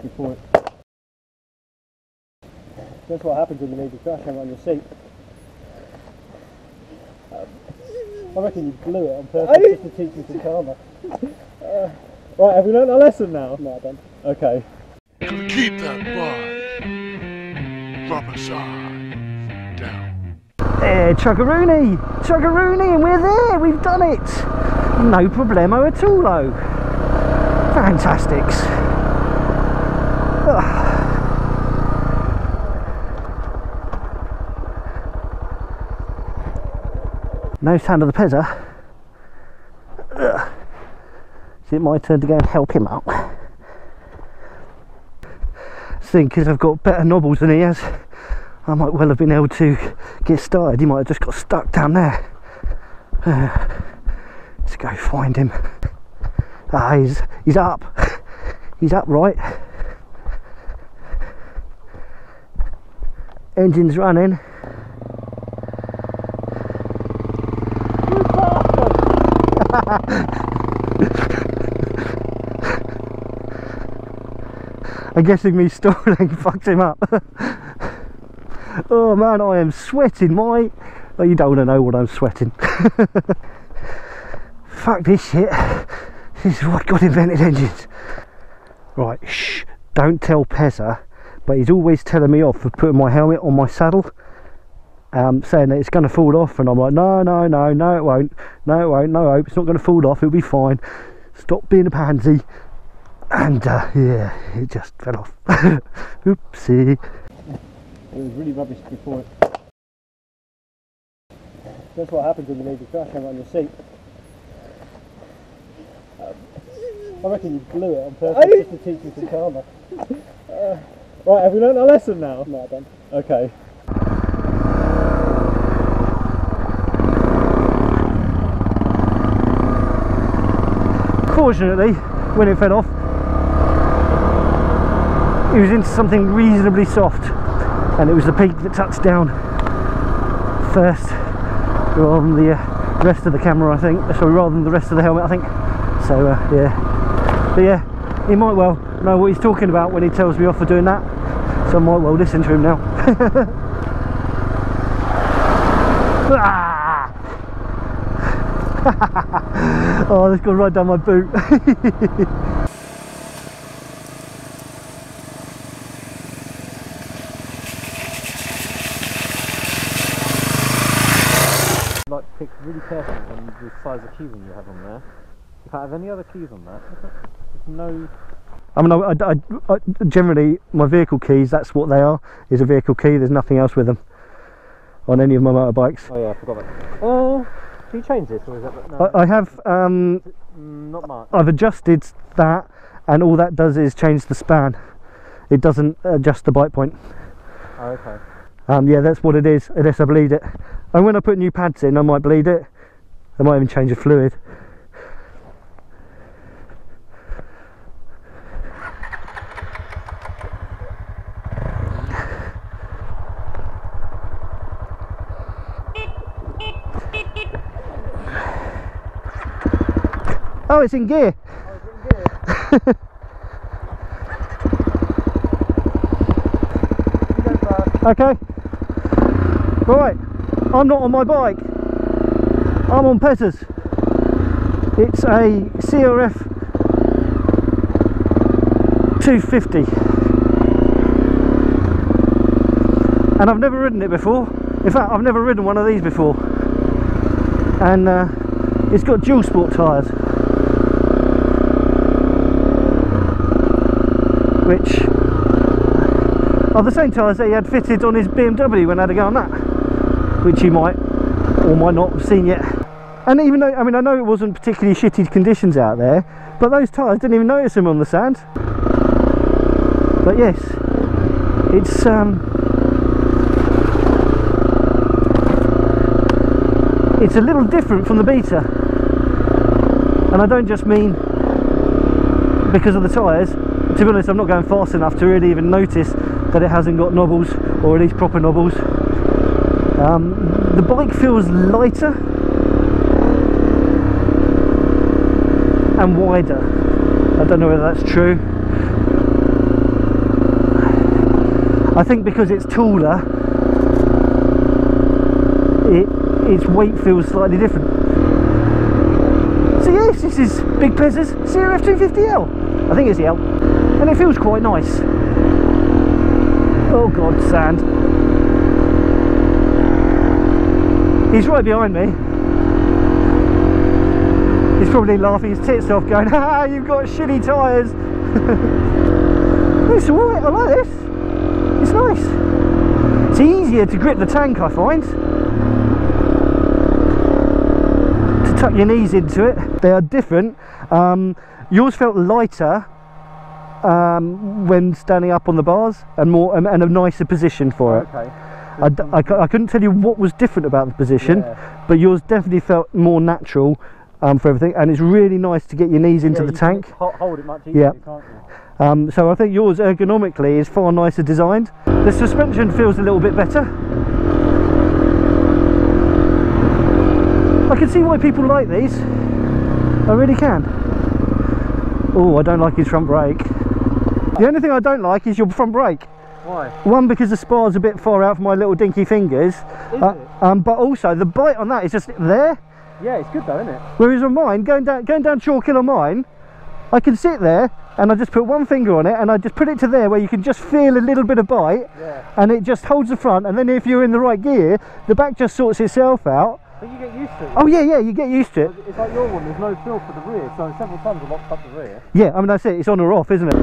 before it. That's what happens when you leave the crash camera on your seat. I reckon you blew it on purpose just to teach me some karma. Right, have we learnt our lesson now? No, I don't. Okay. Keep that bar. Proper size. Down. There, Chuggaroony! Chuggaroony, and we're there! We've done it! No problemo at all, though. Fantastics. No sound of the Pezza. Is it my turn to go and help him out? I think because I've got better knobbles than he has, I might well have been able to get started. He might have just got stuck down there. Let's go find him. Ah, he's up. He's up, right. Engine's running. I'm guessing me stalling fucked him up. Oh man, I am sweating, oh, you don't want to know what I'm sweating. Fuck this shit. This is what God invented engines. Right, shh, don't tell Pezza, but he's always telling me off for putting my helmet on my saddle. Saying that it's going to fall off, and I'm like, no, no, no, no it won't, no it won't, no hope, it's not going to fall off, it'll be fine, stop being a pansy. And yeah, it just fell off. Oopsie. It was really rubbish before it. That's what happens when you leave the crash camera on your seat. I reckon you blew it on purpose just to teach me some karma. Right, have we learnt our lesson now? No, I don't. Okay. Fortunately, when it fell off, it was into something reasonably soft, and it was the peak that touched down first on the rest of the camera, I think. Sorry, rather than the rest of the helmet, I think. So yeah, but yeah, he might well know what he's talking about when he tells me off for doing that, so I might well listen to him now. Oh, that's gone right down my boot. Like, pick really carefully on the size of keyring you have on there. If I have any other keys on that, there's no... I mean, I generally, my vehicle keys, that's what they are, is a vehicle key. There's nothing else with them on any of my motorbikes. Oh yeah, I forgot that. Can you change this, or is that... No. I have, not much. I've adjusted that, and all that does is change the span. It doesn't adjust the bite point. Oh, okay. Yeah, that's what it is, unless I bleed it. And when I put new pads in, I might bleed it. I might even change the fluid. Oh, it's in gear. Oh, it's in gear. Okay. Right. I'm not on my bike. I'm on Pezza's. It's a CRF250. And I've never ridden it before. In fact, I've never ridden one of these before. And it's got dual sport tyres, which are the same tyres that he had fitted on his BMW when I had to go on that, which you might or might not have seen yet. And even though, I mean, I know it wasn't particularly shitty conditions out there, but those tyres, didn't even notice them on the sand. But yes, it's a little different from the Beta, and I don't just mean because of the tyres. To be honest, I'm not going fast enough to really even notice that it hasn't got knobbles, or at least proper knobbles. The bike feels lighter and wider. I don't know whether that's true. I think because it's taller, its weight feels slightly different. So yes, this is Big Pez's CRF250L. I think it's the L, and it feels quite nice. Oh god, sand. He's right behind me. He's probably laughing his tits off going, "Ha, you've got shitty tyres." It's alright, I like this. It's nice. It's easier to grip the tank, I find. To tuck your knees into it. They are different. Yours felt lighter when standing up on the bars, and more and a nicer position for it. Okay. I couldn't tell you what was different about the position, but yours definitely felt more natural for everything, and it's really nice to get your knees into the tank. Hold it much easier, can't you? So I think yours ergonomically is far nicer designed. The suspension feels a little bit better. I can see why people like these. I really can. Oh, I don't like his front brake. The only thing I don't like is your front brake. Why? One, because the spar's a bit far out for my little dinky fingers. But also the bite on that is just there. Yeah, it's good though, isn't it? Whereas on mine, going down Chalk Hill on mine, I can sit there and I just put one finger on it and I just put it to there where you can just feel a little bit of bite, and it just holds the front, and then if you're in the right gear, the back just sorts itself out. But you get used to it. Oh yeah, you get used to it. It's like your one, there's no feel for the rear, so several times I locked up the rear. Yeah, I mean that's it, it's on or off, isn't it?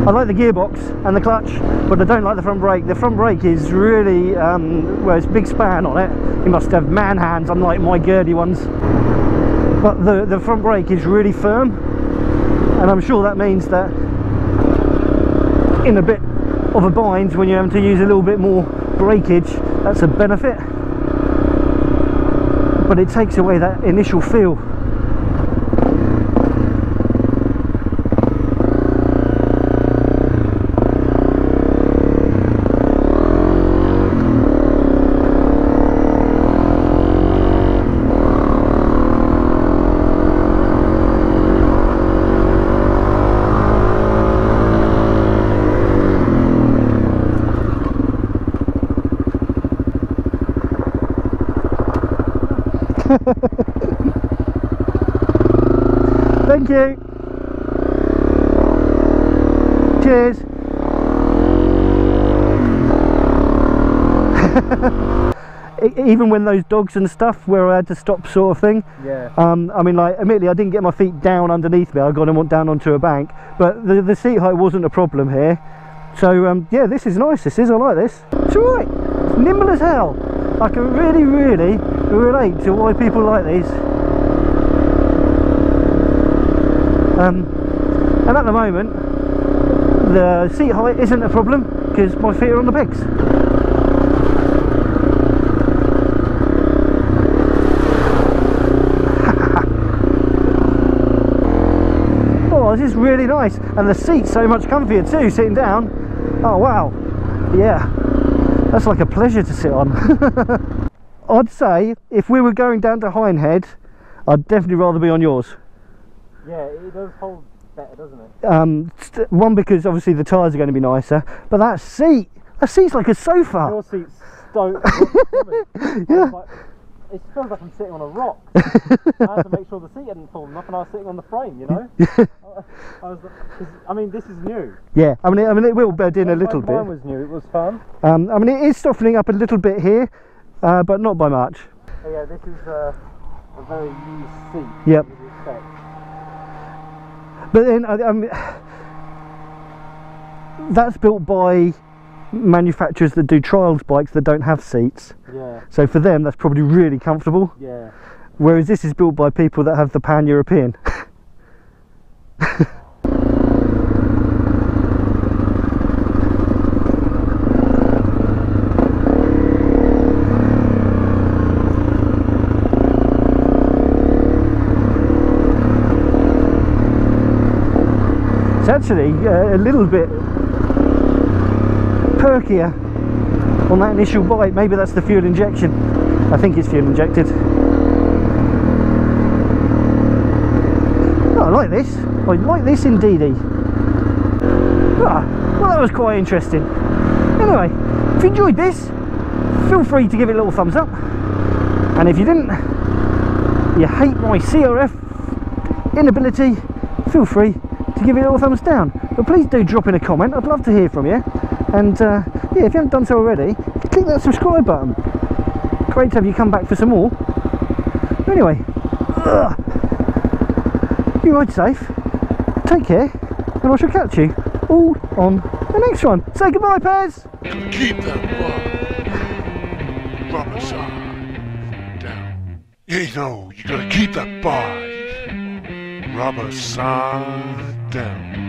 I like the gearbox and the clutch, but I don't like the front brake. The front brake is really, well, it's a big span on it. You must have man hands, unlike my girdy ones. But the front brake is really firm, and I'm sure that means that in a bit of a bind, when you're having to use a little bit more breakage, that's a benefit. But it takes away that initial feel. Thank you. Cheers. Even when those dogs and stuff where I had to stop, sort of thing. Yeah. I mean, like, admittedly I didn't get my feet down underneath me, I got them down onto a bank, but the seat height wasn't a problem here. So yeah, this is nice, I like this. It's alright, it's nimble as hell. I can really relate to why people like these. And at the moment the seat height isn't a problem because my feet are on the pegs. Oh, this is really nice, and the seat's so much comfier too, sitting down. Oh wow, yeah, that's like a pleasure to sit on. I'd say if we were going down to Hindhead, I'd definitely rather be on yours. Yeah, it does hold better, doesn't it? One, because obviously the tyres are going to be nicer, but that seat's like a sofa. Your seat's stoked. Yeah. It feels like I'm sitting on a rock. I had to make sure the seat hadn't fallen off, and I was sitting on the frame, you know. I mean, this is new. Yeah, I mean it will bed in a little bit. Mine was new. It was fun. I mean, it is softening up a little bit here, but not by much. Oh, yeah, this is a very used seat. Yep. As you'd expect. But then, that's built by manufacturers that do trials bikes that don't have seats. Yeah. So for them, that's probably really comfortable. Yeah. Whereas this is built by people that have the pan-European. It's actually a little bit perkier on that initial bite. Maybe that's the fuel injection. I think it's fuel injected. Oh, I this. I like this indeedy. Ah, well, that was quite interesting. Anyway, if you enjoyed this, feel free to give it a little thumbs up. And if you didn't, you hate my CRF inability, feel free to give it a little thumbs down. But please do drop in a comment. I'd love to hear from you. And yeah, if you haven't done so already, click that subscribe button. Great to have you come back for some more. Anyway, you ride safe, take care, and I shall catch you all on the next one. Say goodbye, Pez. Keep that bar. Rubber side down. You know, you gotta keep that bar. Rubber side down.